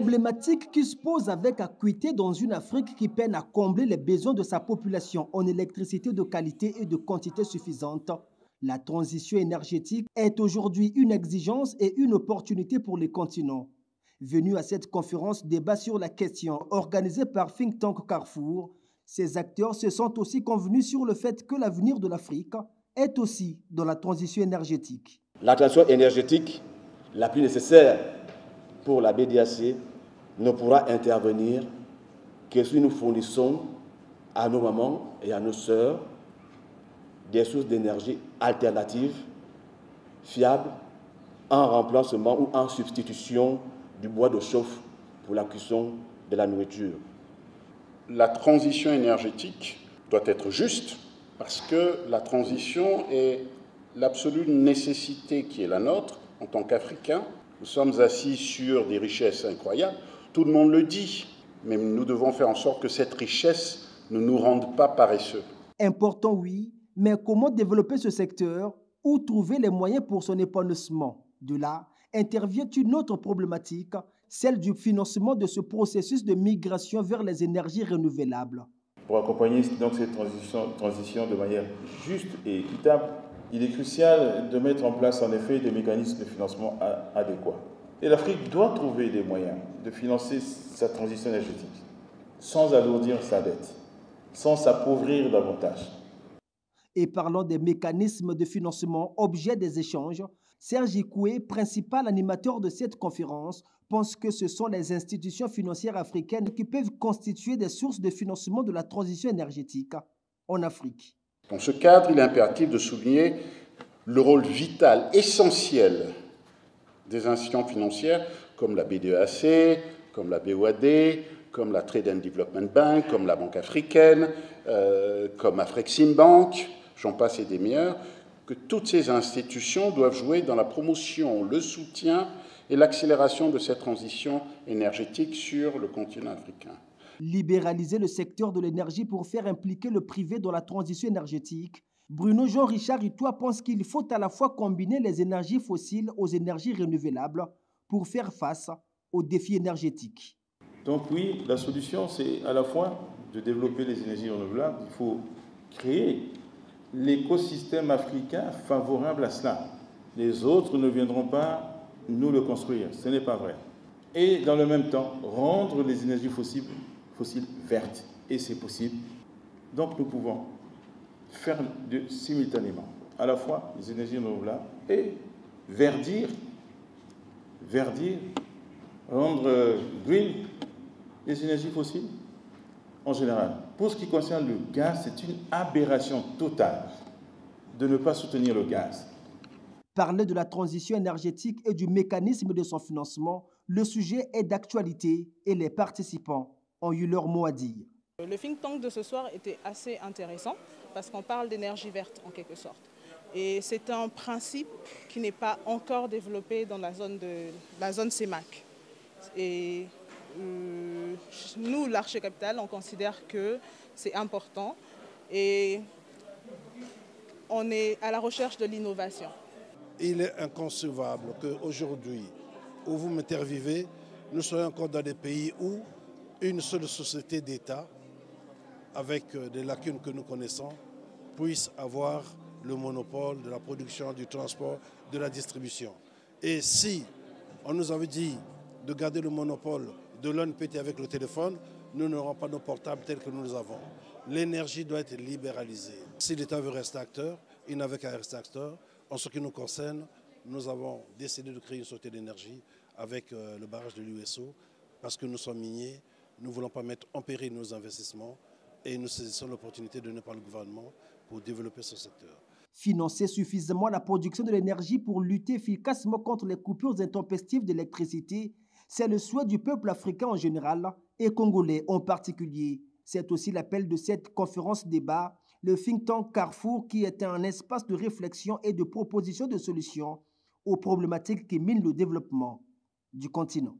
Problématique qui se pose avec acuité dans une Afrique qui peine à combler les besoins de sa population en électricité de qualité et de quantité suffisante. La transition énergétique est aujourd'hui une exigence et une opportunité pour les continents. Venu à cette conférence débat sur la question organisée par Think Tank Carrefour, ces acteurs se sont aussi convenus sur le fait que l'avenir de l'Afrique est aussi dans la transition énergétique. La transition énergétique la plus nécessaire pour la BDAC ne pourra intervenir que si nous fournissons à nos mamans et à nos sœurs des sources d'énergie alternatives, fiables, en remplacement ou en substitution du bois de chauffe pour la cuisson de la nourriture. La transition énergétique doit être juste parce que la transition est l'absolue nécessité qui est la nôtre en tant qu'Africains. Nous sommes assis sur des richesses incroyables, tout le monde le dit, mais nous devons faire en sorte que cette richesse ne nous rende pas paresseux. Important, oui, mais comment développer ce secteur? Où trouver les moyens pour son épanouissement? De là intervient une autre problématique, celle du financement de ce processus de migration vers les énergies renouvelables. Pour accompagner donc cette transition de manière juste et équitable, il est crucial de mettre en place en effet des mécanismes de financement adéquats. Et l'Afrique doit trouver des moyens de financer sa transition énergétique sans alourdir sa dette, sans s'appauvrir davantage. Et parlant des mécanismes de financement objet des échanges, Serge Ikoué, principal animateur de cette conférence, pense que ce sont les institutions financières africaines qui peuvent constituer des sources de financement de la transition énergétique en Afrique. Dans ce cadre, il est impératif de souligner le rôle vital, essentiel des institutions financières comme la BDEAC, comme la BOAD, comme la Trade and Development Bank, comme la Banque africaine, comme Afreximbank, j'en passe et des meilleurs, que toutes ces institutions doivent jouer dans la promotion, le soutien et l'accélération de cette transition énergétique sur le continent africain. Libéraliser le secteur de l'énergie pour faire impliquer le privé dans la transition énergétique. Bruno Jean-Richard Itoua pense qu'il faut à la fois combiner les énergies fossiles aux énergies renouvelables pour faire face aux défis énergétiques. Donc oui, la solution, c'est à la fois de développer les énergies renouvelables, il faut créer l'écosystème africain favorable à cela. Les autres ne viendront pas nous le construire, ce n'est pas vrai. Et dans le même temps, rendre les énergies fossiles vertes. Et c'est possible. Donc nous pouvons faire simultanément à la fois les énergies renouvelables et verdir, rendre green les énergies fossiles en général. Pour ce qui concerne le gaz, c'est une aberration totale de ne pas soutenir le gaz. Parler de la transition énergétique et du mécanisme de son financement, le sujet est d'actualité et les participants ont eu leur mot à dire. Le think tank de ce soir était assez intéressant parce qu'on parle d'énergie verte en quelque sorte. Et c'est un principe qui n'est pas encore développé dans la zone CEMAC. Et nous, l'Arche Capital, on considère que c'est important et on est à la recherche de l'innovation. Il est inconcevable qu'aujourd'hui, où vous m'interviewez, nous soyons encore dans des pays où une seule société d'État, avec des lacunes que nous connaissons, puisse avoir le monopole de la production, du transport, de la distribution. Et si on nous avait dit de garder le monopole de l'ONPT avec le téléphone, nous n'aurons pas nos portables tels que nous les avons. L'énergie doit être libéralisée. Si l'État veut rester acteur, il n'avait qu'à rester acteur. En ce qui nous concerne, nous avons décidé de créer une société d'énergie avec le barrage de l'USO parce que nous sommes miniers, nous ne voulons pas mettre en péril nos investissements et nous saisissons l'opportunité donnée par le gouvernement pour développer ce secteur. Financer suffisamment la production de l'énergie pour lutter efficacement contre les coupures intempestives d'électricité, c'est le souhait du peuple africain en général et congolais en particulier. C'est aussi l'appel de cette conférence débat, le think tank Carrefour, qui est un espace de réflexion et de proposition de solutions aux problématiques qui minent le développement du continent.